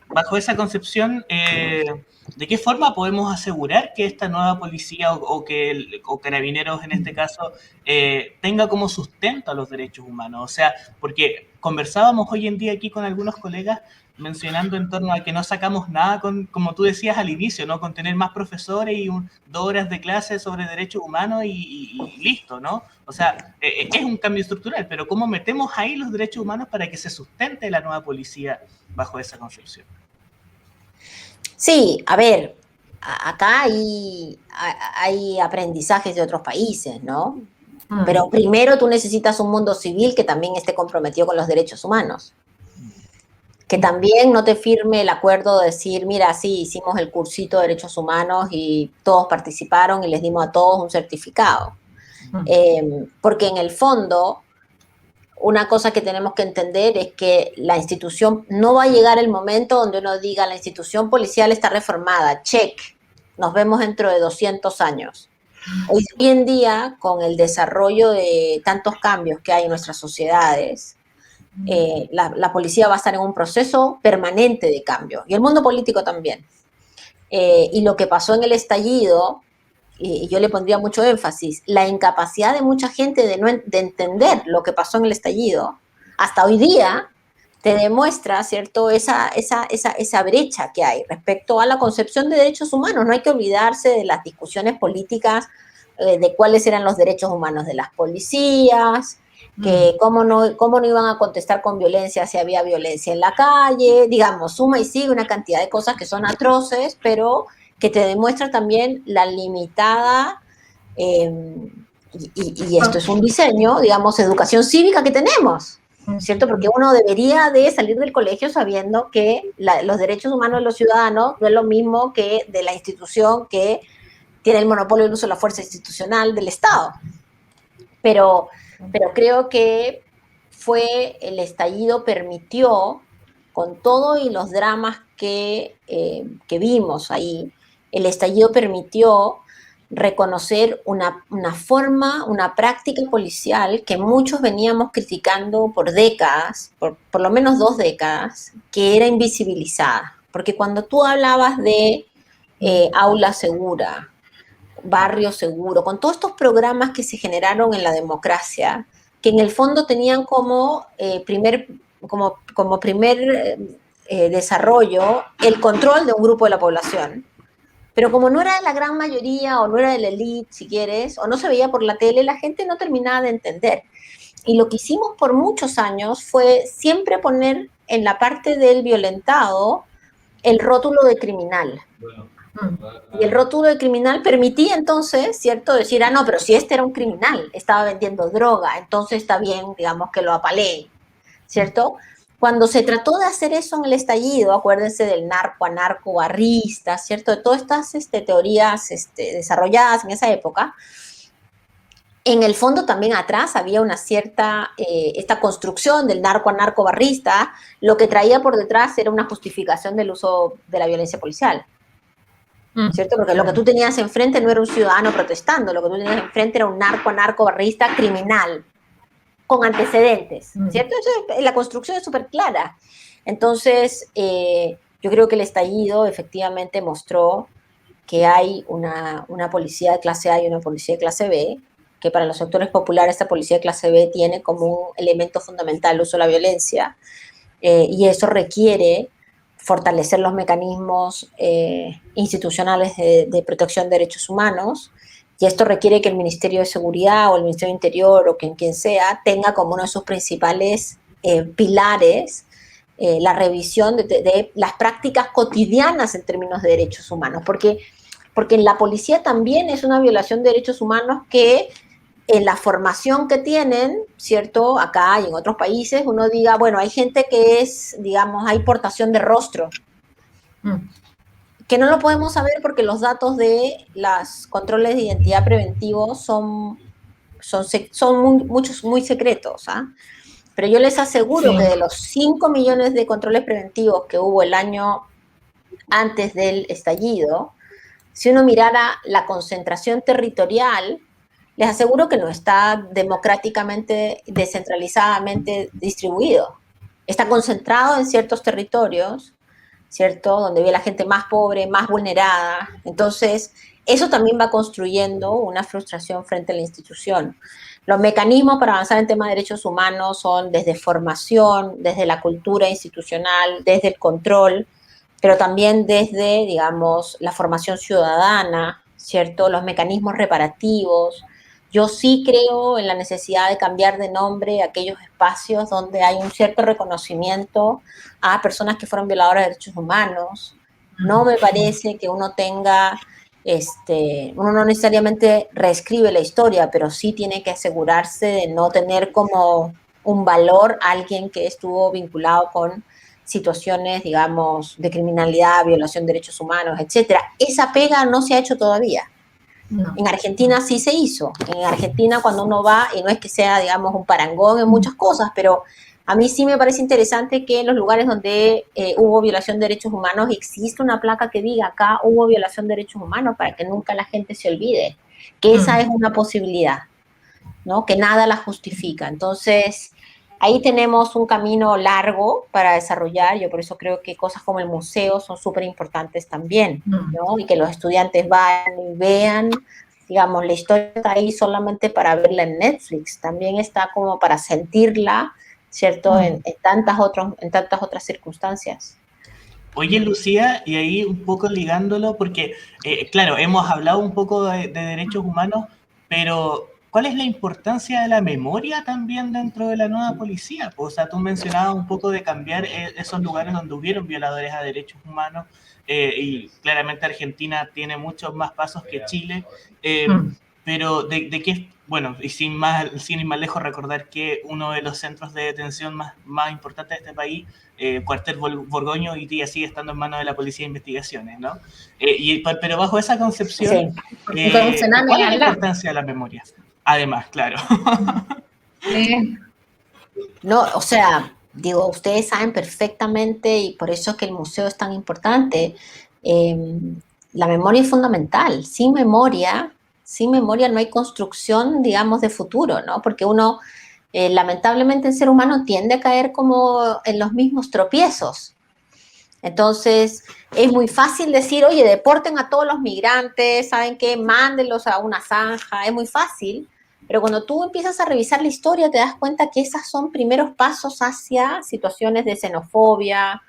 S1: Bajo esa concepción, ¿de qué forma podemos asegurar que esta nueva policía o carabineros en este caso tenga como sustento a los derechos humanos? O sea, porque conversábamos hoy en día aquí con algunos colegas mencionando en torno a que no sacamos nada como tú decías al inicio, ¿no? Con tener más profesores y 2 horas de clase sobre derechos humanos y listo, ¿no? O sea, es un cambio estructural, pero ¿cómo metemos ahí los derechos humanos para que se sustente la nueva policía bajo esa concepción?
S3: Sí, a ver, acá hay aprendizajes de otros países, ¿no? Pero primero tú necesitas un mundo civil que también esté comprometido con los derechos humanos. Que también no te firme el acuerdo de decir, mira, sí, hicimos el cursito de derechos humanos y todos participaron y les dimos a todos un certificado. Porque en el fondo, una cosa que tenemos que entender es que la institución, no va a llegar el momento donde uno diga, la institución policial está reformada, check, nos vemos dentro de 200 años. Hoy en día, con el desarrollo de tantos cambios que hay en nuestras sociedades, la policía va a estar en un proceso permanente de cambio, y el mundo político también. Y lo que pasó en el estallido, y yo le pondría mucho énfasis, la incapacidad de mucha gente de entender lo que pasó en el estallido, hasta hoy día, te demuestra, ¿cierto?, esa brecha que hay respecto a la concepción de derechos humanos. No hay que olvidarse de las discusiones políticas de cuáles eran los derechos humanos de las policías, que cómo no iban a contestar con violencia si había violencia en la calle, digamos, suma y sigue una cantidad de cosas que son atroces, pero que te demuestra también la limitada, y esto es un diseño, digamos, educación cívica que tenemos, ¿cierto? Porque uno debería de salir del colegio sabiendo que los derechos humanos de los ciudadanos no es lo mismo que de la institución que tiene el monopolio del uso de la fuerza institucional del Estado. Pero creo que el estallido permitió, con todo y los dramas que vimos ahí, el estallido permitió reconocer una forma, una práctica policial que muchos veníamos criticando por décadas, por lo menos 2 décadas, que era invisibilizada. Porque cuando tú hablabas de aula segura, barrio seguro, con todos estos programas que se generaron en la democracia, que en el fondo tenían como primer desarrollo el control de un grupo de la población. Pero como no era de la gran mayoría o no era de la élite, si quieres, o no se veía por la tele, la gente no terminaba de entender. Y lo que hicimos por muchos años fue siempre poner en la parte del violentado el rótulo de criminal. Y el rótulo de criminal permitía entonces, ¿cierto?, decir, no, pero si este era un criminal, estaba vendiendo droga, entonces está bien, digamos, que lo apaleen, ¿cierto? Cuando se trató de hacer eso en el estallido, acuérdense del narco-barrista, ¿cierto?, de todas estas teorías desarrolladas en esa época, en el fondo también atrás había una cierta, esta construcción del narco-barrista, lo que traía por detrás era una justificación del uso de la violencia policial. ¿Cierto? Porque lo que tú tenías enfrente no era un ciudadano protestando, lo que tú tenías enfrente era un narco-barrista criminal, con antecedentes, ¿cierto? Entonces, la construcción es súper clara. Entonces, yo creo que el estallido efectivamente mostró que hay una policía de clase A y una policía de clase B, que para los sectores populares esta policía de clase B tiene como un elemento fundamental el uso de la violencia, y eso requiere fortalecer los mecanismos institucionales de protección de derechos humanos, y esto requiere que el Ministerio de Seguridad o el Ministerio de Interior o quien sea tenga como uno de sus principales pilares la revisión de las prácticas cotidianas en términos de derechos humanos, porque en la policía también es una violación de derechos humanos que en la formación que tienen, ¿cierto?, acá y en otros países, uno diga, bueno, hay gente que es, digamos, hay portación de rostro, que no lo podemos saber porque los datos de los controles de identidad preventivos son muchos muy secretos, ¿ah? pero yo les aseguro
S2: Sí.
S3: que de los 5 millones de controles preventivos que hubo el año antes del estallido, si uno mirara la concentración territorial, les aseguro que no está democráticamente, descentralizadamente distribuido. Está concentrado en ciertos territorios, ¿cierto? Donde vive la gente más pobre, más vulnerada. Entonces, eso también va construyendo una frustración frente a la institución. Los mecanismos para avanzar en temas de derechos humanos son desde formación, desde la cultura institucional, desde el control, pero también desde, digamos, la formación ciudadana, ¿cierto? Los mecanismos reparativos. Yo sí creo en la necesidad de cambiar de nombre aquellos espacios donde hay un cierto reconocimiento a personas que fueron violadoras de derechos humanos. No me parece que uno tenga, uno no necesariamente reescribe la historia, pero sí tiene que asegurarse de no tener como un valor a alguien que estuvo vinculado con situaciones, digamos, de criminalidad, violación de derechos humanos, etcétera. Esa pega no se ha hecho todavía.
S2: No.
S3: En Argentina sí se hizo. En Argentina cuando uno va, y no es que sea, digamos, un parangón en muchas cosas, pero a mí sí me parece interesante que en los lugares donde hubo violación de derechos humanos existe una placa que diga acá hubo violación de derechos humanos para que nunca la gente se olvide, que esa es una posibilidad, ¿no? Que nada la justifica. Entonces, ahí tenemos un camino largo para desarrollar. Yo por eso creo que cosas como el museo son súper importantes también, ¿no? Y que los estudiantes vayan y vean, digamos, la historia está ahí solamente para verla en Netflix, también está como para sentirla, ¿cierto? En tantas otras circunstancias.
S1: Oye, Lucía, y ahí un poco ligándolo, porque, claro, hemos hablado un poco de derechos humanos, pero ¿cuál es la importancia de la memoria también dentro de la nueva policía? O sea, tú mencionabas un poco de cambiar esos lugares donde hubieron violadores a derechos humanos, y claramente Argentina tiene muchos más pasos que Chile, pero de qué, bueno, y sin ir más lejos, recordar que uno de los centros de detención más importantes de este país, Cuartel Borgoño, hoy día sigue estando en manos de la Policía de Investigaciones, ¿no? Pero bajo esa concepción,
S3: Sí.
S1: ¿cuál es la importancia de la memoria? Además, claro.
S3: No, o sea, digo, ustedes saben perfectamente y por eso es que el museo es tan importante. La memoria es fundamental. Sin memoria no hay construcción, digamos, de futuro, ¿no? Porque uno, lamentablemente, el ser humano tiende a caer como en los mismos tropiezos. Entonces, es muy fácil decir, oye, deporten a todos los migrantes, ¿saben qué? Mándenlos a una zanja, es muy fácil. Pero cuando tú empiezas a revisar la historia, te das cuenta que esos son primeros pasos hacia situaciones de xenofobia,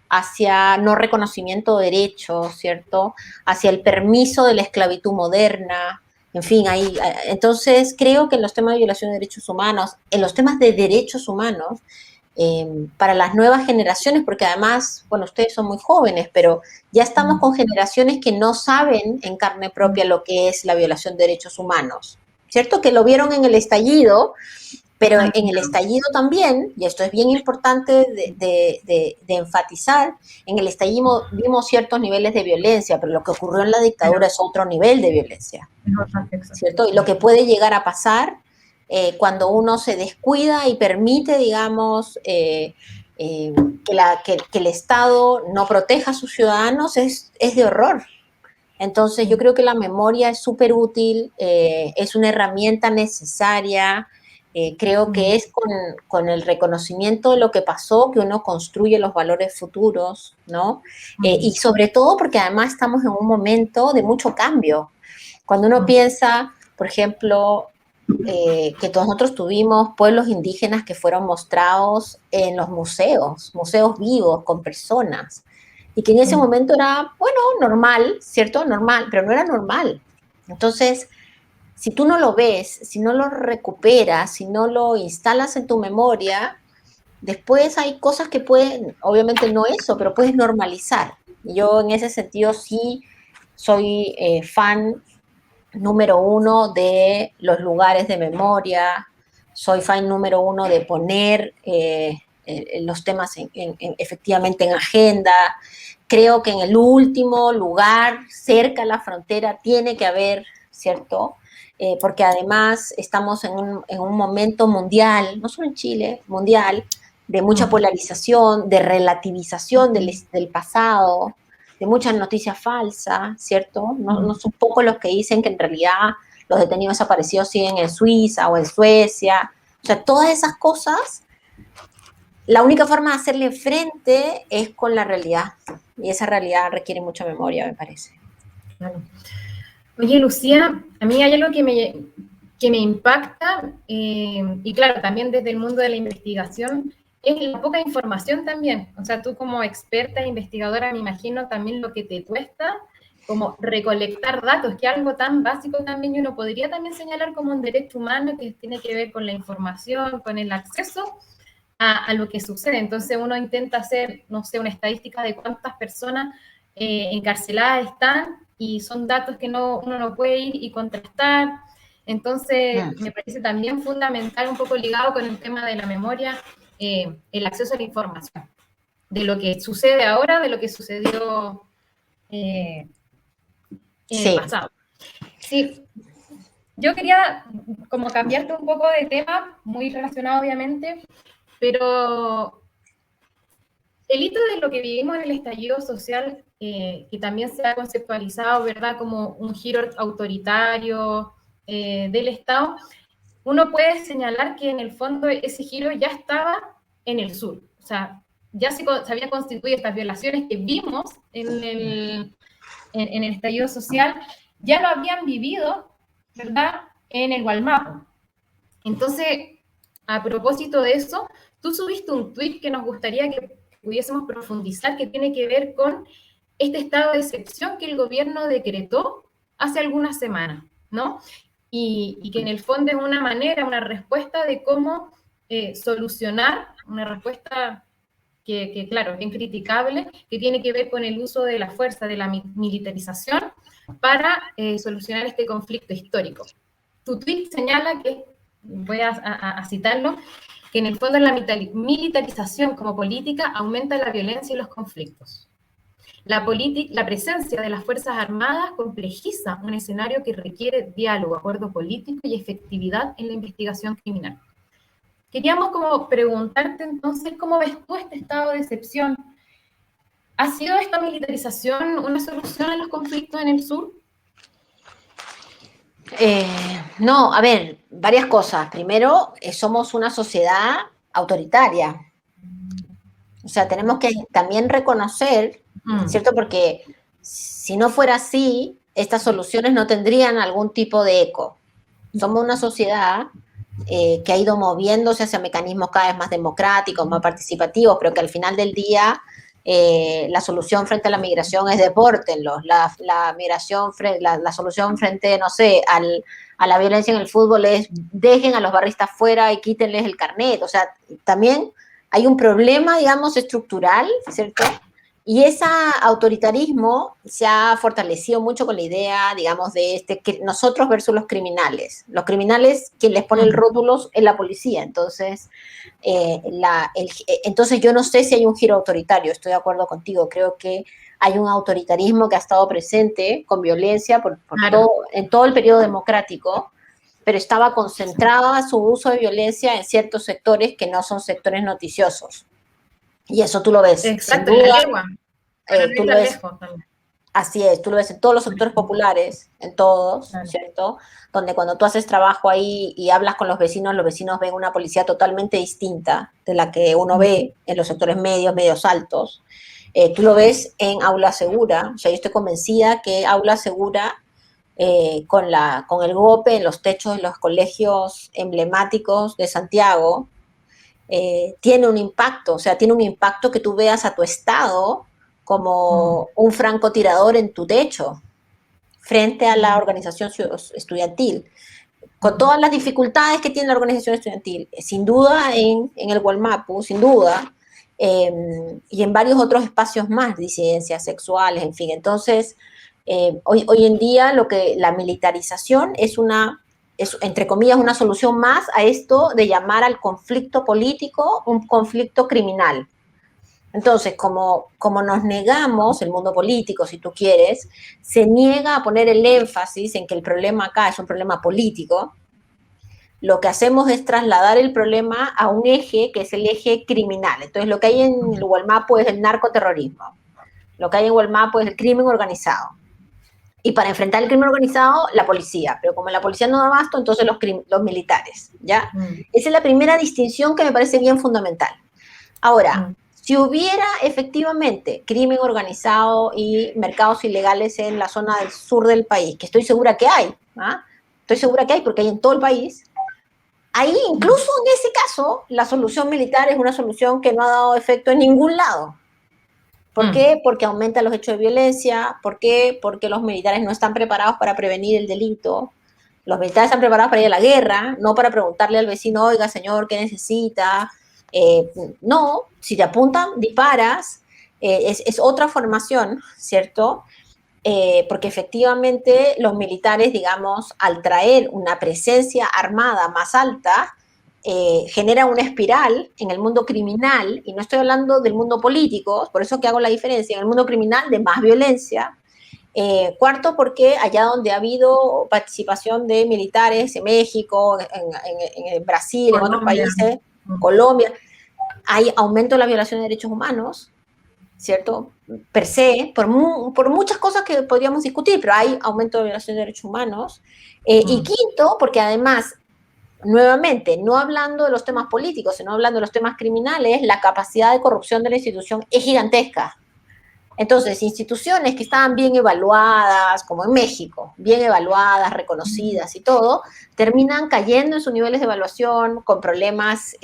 S3: hacia no reconocimiento de derechos, ¿cierto? Hacia el permiso de la esclavitud moderna. En fin, ahí, entonces creo que en los temas de violación de derechos humanos, en los temas de derechos humanos, para las nuevas generaciones, porque además, bueno, ustedes son muy jóvenes, pero ya estamos con generaciones que no saben en carne propia lo que es la violación de derechos humanos, ¿cierto? Que lo vieron en el estallido, pero en el estallido también, y esto es bien importante de enfatizar, en el estallido vimos ciertos niveles de violencia, pero lo que ocurrió en la dictadura es otro nivel de violencia, ¿cierto? Y lo que puede llegar a pasar cuando uno se descuida y permite, digamos, que el Estado no proteja a sus ciudadanos es de horror. Entonces yo creo que la memoria es súper útil, es una herramienta necesaria, creo que es con el reconocimiento de lo que pasó que uno construye los valores futuros, ¿no? Y sobre todo porque además estamos en un momento de mucho cambio. Cuando uno piensa, por ejemplo, que nosotros tuvimos pueblos indígenas que fueron mostrados en los museos vivos, con personas, y que en ese momento era, bueno, normal, ¿cierto? Normal, pero no era normal. Entonces, si tú no lo ves, si no lo recuperas, si no lo instalas en tu memoria, después hay cosas que pueden, obviamente no eso, pero puedes normalizar. Yo en ese sentido sí soy fan número uno de los lugares de memoria, soy fan número uno de poner los temas efectivamente en agenda. Creo que en el último lugar, cerca a la frontera, tiene que haber, ¿cierto? porque además estamos en un momento mundial, no solo en Chile, mundial, de mucha polarización, de relativización del pasado, de muchas noticias falsas, ¿cierto? No son pocos los que dicen que en realidad los detenidos desaparecidos siguen en Suiza o en Suecia. O sea, todas esas cosas, la única forma de hacerle frente es con la realidad. Y esa realidad requiere mucha memoria, me parece.
S2: Claro. Oye, Lucía, a mí hay algo que me impacta, y claro, también desde el mundo de la investigación, es la poca información también. O sea, tú como experta e investigadora, me imagino también lo que te cuesta como recolectar datos, que es algo tan básico también, y uno podría también señalar como un derecho humano que tiene que ver con la información, con el acceso a lo que sucede. Entonces uno intenta hacer, no sé, una estadística de cuántas personas encarceladas están, y son datos que uno no puede ir y contrastar. Entonces me parece también fundamental, un poco ligado con el tema de la memoria, el acceso a la información, de lo que sucede ahora, de lo que sucedió en el pasado. Sí, yo quería como cambiarte un poco de tema, muy relacionado obviamente, pero el hito de lo que vivimos en el estallido social, que también se ha conceptualizado, ¿verdad?, como un giro autoritario del Estado, uno puede señalar que en el fondo ese giro ya estaba en el sur. O sea, ya se había constituido estas violaciones que vimos en el estallido social, ya lo habían vivido, ¿verdad?, en el Gualmapu. Entonces, a propósito de eso, tú subiste un tuit que nos gustaría que pudiésemos profundizar, que tiene que ver con este estado de excepción que el gobierno decretó hace algunas semanas, ¿no? Y que en el fondo es una manera, una respuesta de cómo solucionar, una respuesta que, claro, bien criticable, que tiene que ver con el uso de la fuerza, de la militarización, para solucionar este conflicto histórico. Tu tweet señala que, voy a citarlo, que en el fondo la militarización como política aumenta la violencia y los conflictos. La presencia de las Fuerzas Armadas complejiza un escenario que requiere diálogo, acuerdo político y efectividad en la investigación criminal. Queríamos como preguntarte entonces, ¿cómo ves tú este estado de excepción? ¿Ha sido esta militarización una solución a los conflictos en el sur?
S3: No, a ver, varias cosas. Primero, somos una sociedad autoritaria. O sea, tenemos que también reconocer, ¿cierto? Porque si no fuera así, estas soluciones no tendrían algún tipo de eco. Somos una sociedad que ha ido moviéndose hacia mecanismos cada vez más democráticos, más participativos, pero que al final del día la solución frente a la migración es depórtenlos. La migración, la solución frente, no sé, a la violencia en el fútbol es dejen a los barristas fuera y quítenles el carnet. O sea, también hay un problema, digamos, estructural, ¿cierto? Y ese autoritarismo se ha fortalecido mucho con la idea, digamos, de nosotros versus los criminales. Los criminales, quien les pone el rótulo es la policía. Entonces, entonces yo no sé si hay un giro autoritario, estoy de acuerdo contigo. Creo que hay un autoritarismo que ha estado presente con violencia
S2: Claro.
S3: en todo el periodo democrático, pero estaba concentrada su uso de violencia en ciertos sectores que no son sectores noticiosos. Y eso tú lo ves.
S2: Exacto,
S3: sin duda,
S2: en la legua.
S3: tú lo ves. Así es, tú lo ves en todos los sectores populares, en todos,
S2: Claro.
S3: ¿cierto? Donde cuando tú haces trabajo ahí y hablas con los vecinos ven una policía totalmente distinta de la que uno ve en los sectores medios altos. Tú lo ves en Aula Segura. O sea, yo estoy convencida que Aula Segura, con el golpe en los techos de los colegios emblemáticos de Santiago, tiene un impacto. O sea, tiene un impacto que tú veas a tu estado como un francotirador en tu techo frente a la organización estudiantil, con todas las dificultades que tiene la organización estudiantil, sin duda en el Gualmapu, sin duda, y en varios otros espacios más, disidencias sexuales, en fin. Entonces, hoy en día la militarización es entre comillas, una solución más a esto de llamar al conflicto político un conflicto criminal. Entonces, como nos negamos, el mundo político, si tú quieres, se niega a poner el énfasis en que el problema acá es un problema político, lo que hacemos es trasladar el problema a un eje que es el eje criminal. Entonces, lo que hay en el Gualmapu es el narcoterrorismo, lo que hay en Gualmapu es el crimen organizado. Y para enfrentar el crimen organizado, la policía. Pero como la policía no da abasto, entonces los militares, ¿ya? Esa es la primera distinción que me parece bien fundamental. Ahora, si hubiera efectivamente crimen organizado y mercados ilegales en la zona del sur del país, que estoy segura que hay, ¿ah? Estoy segura que hay porque hay en todo el país, ahí incluso en ese caso la solución militar es una solución que no ha dado efecto en ningún lado. ¿Por qué? Porque aumenta los hechos de violencia. ¿Por qué? Porque los militares no están preparados para prevenir el delito. Los militares están preparados para ir a la guerra, no para preguntarle al vecino, oiga, señor, ¿qué necesita? No, si te apuntan, disparas. Es otra formación, ¿cierto? Porque efectivamente los militares, digamos, al traer una presencia armada más alta, genera una espiral en el mundo criminal, y no estoy hablando del mundo político, por eso que hago la diferencia, en el mundo criminal de más violencia. Cuarto, porque allá donde ha habido participación de militares en México, en Brasil, Colombia, en otros países, Colombia, hay aumento de la violación de derechos humanos, ¿cierto? Per se, por muchas cosas que podríamos discutir, pero hay aumento de violación de derechos humanos. Y quinto, porque además, nuevamente, no hablando de los temas políticos, sino hablando de los temas criminales, la capacidad de corrupción de la institución es gigantesca. Entonces, instituciones que estaban bien evaluadas, como en México, bien evaluadas, reconocidas y todo, terminan cayendo en sus niveles de evaluación con problemas,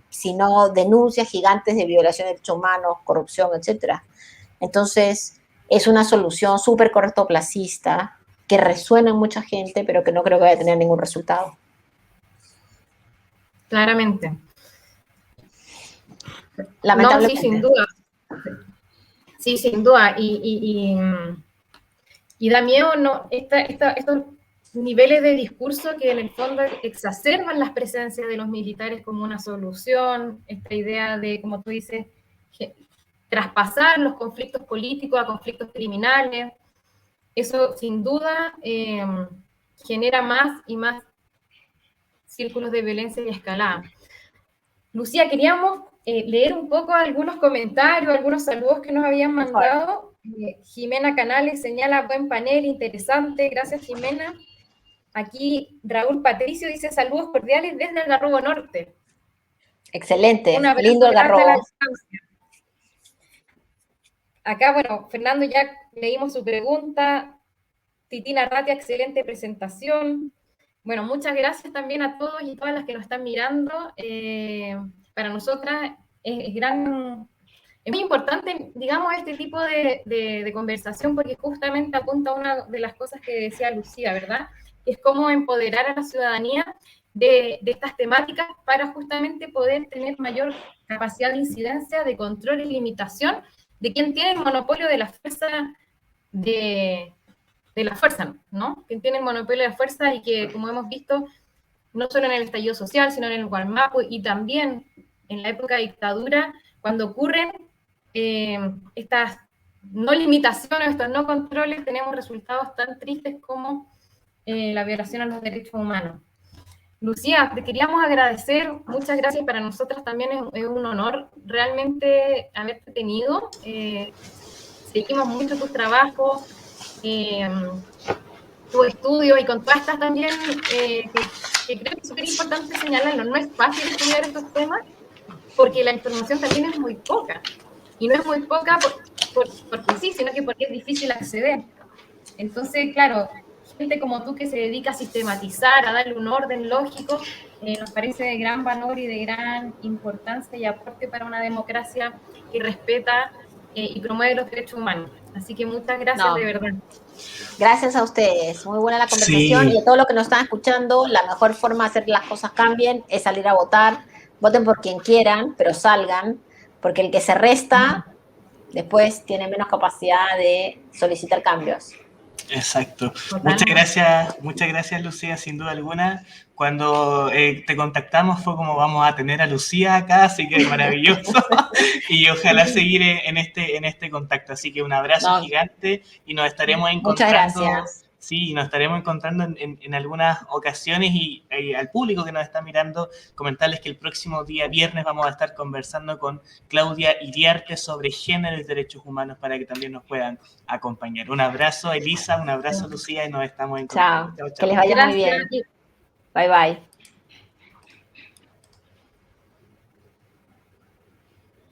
S3: sino denuncias gigantes de violación de derechos humanos, corrupción, etc. Entonces, es una solución súper cortoplacista que resuena en mucha gente, pero que no creo que vaya a tener ningún resultado.
S2: Claramente.
S3: Lamentablemente.
S2: No, sí, sin duda. Sí, sin duda. Y da miedo, ¿no? Estos niveles de discurso que en el fondo exacerban las presencias de los militares como una solución, esta idea de, como tú dices, traspasar los conflictos políticos a conflictos criminales. Eso, sin duda, genera más y más círculos de violencia y escalada. Lucía, queríamos leer un poco algunos comentarios, algunos saludos que nos habían mandado. Jimena Canales señala, buen panel, interesante, gracias Jimena. Aquí Raúl Patricio dice, saludos cordiales desde Algarrobo Norte.
S3: Excelente, lindo Algarrobo.
S2: Acá, bueno, Fernando, ya leímos su pregunta. Titina Ratia, excelente presentación. Bueno, muchas gracias también a todos y todas las que nos están mirando. Para nosotras es muy importante, digamos, este tipo de conversación, porque justamente apunta a una de las cosas que decía Lucía, ¿verdad? Que es cómo empoderar a la ciudadanía de estas temáticas para justamente poder tener mayor capacidad de incidencia, de control y limitación de quien tiene el monopolio de la fuerza de la fuerza, ¿no? Quien tiene el monopolio de la fuerza y que, como hemos visto, no solo en el estallido social, sino en el Gualmapu y también en la época de dictadura, cuando ocurren estas no limitaciones, estos no controles, tenemos resultados tan tristes como la violación a los derechos humanos. Lucía, te queríamos agradecer, muchas gracias, para nosotras también es un honor realmente haberte tenido. Seguimos mucho tus trabajos, tu estudio, y con todas estas también, que creo que es súper importante señalarlo. No es fácil estudiar estos temas porque la información también es muy poca. Y no es muy poca porque sí, sino que porque es difícil acceder. Entonces, claro, gente como tú que se dedica a sistematizar, a darle un orden lógico, nos parece de gran valor y de gran importancia y aporte para una democracia que respeta y promueve los derechos humanos. Así que muchas gracias, de verdad.
S3: Gracias a ustedes, muy buena la conversación, sí. Y a todos los que nos están escuchando, la mejor forma de hacer que las cosas cambien es salir a votar. Voten por quien quieran, pero salgan, porque el que se resta después tiene menos capacidad de solicitar cambios.
S1: Exacto.
S2: Totalmente.
S1: Muchas gracias Lucía, sin duda alguna. Cuando te contactamos fue como vamos a tener a Lucía acá, así que maravilloso. Y ojalá seguir en este contacto. Así que un abrazo gigante y nos estaremos encontrando.
S3: Muchas gracias.
S1: Sí, nos estaremos encontrando en algunas ocasiones y al público que nos está mirando, comentarles que el próximo día viernes vamos a estar conversando con Claudia Iriarte sobre género y derechos humanos para que también nos puedan acompañar. Un abrazo, Elisa, un abrazo, Lucía, y nos estamos encontrando.
S3: Chao. Que les vaya muy bien. Bye, bye.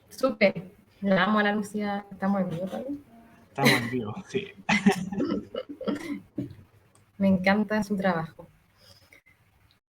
S2: Súper. La amo a la Lucía. Estamos en vivo también.
S1: Estamos en vivo, sí.
S2: Me encanta su trabajo.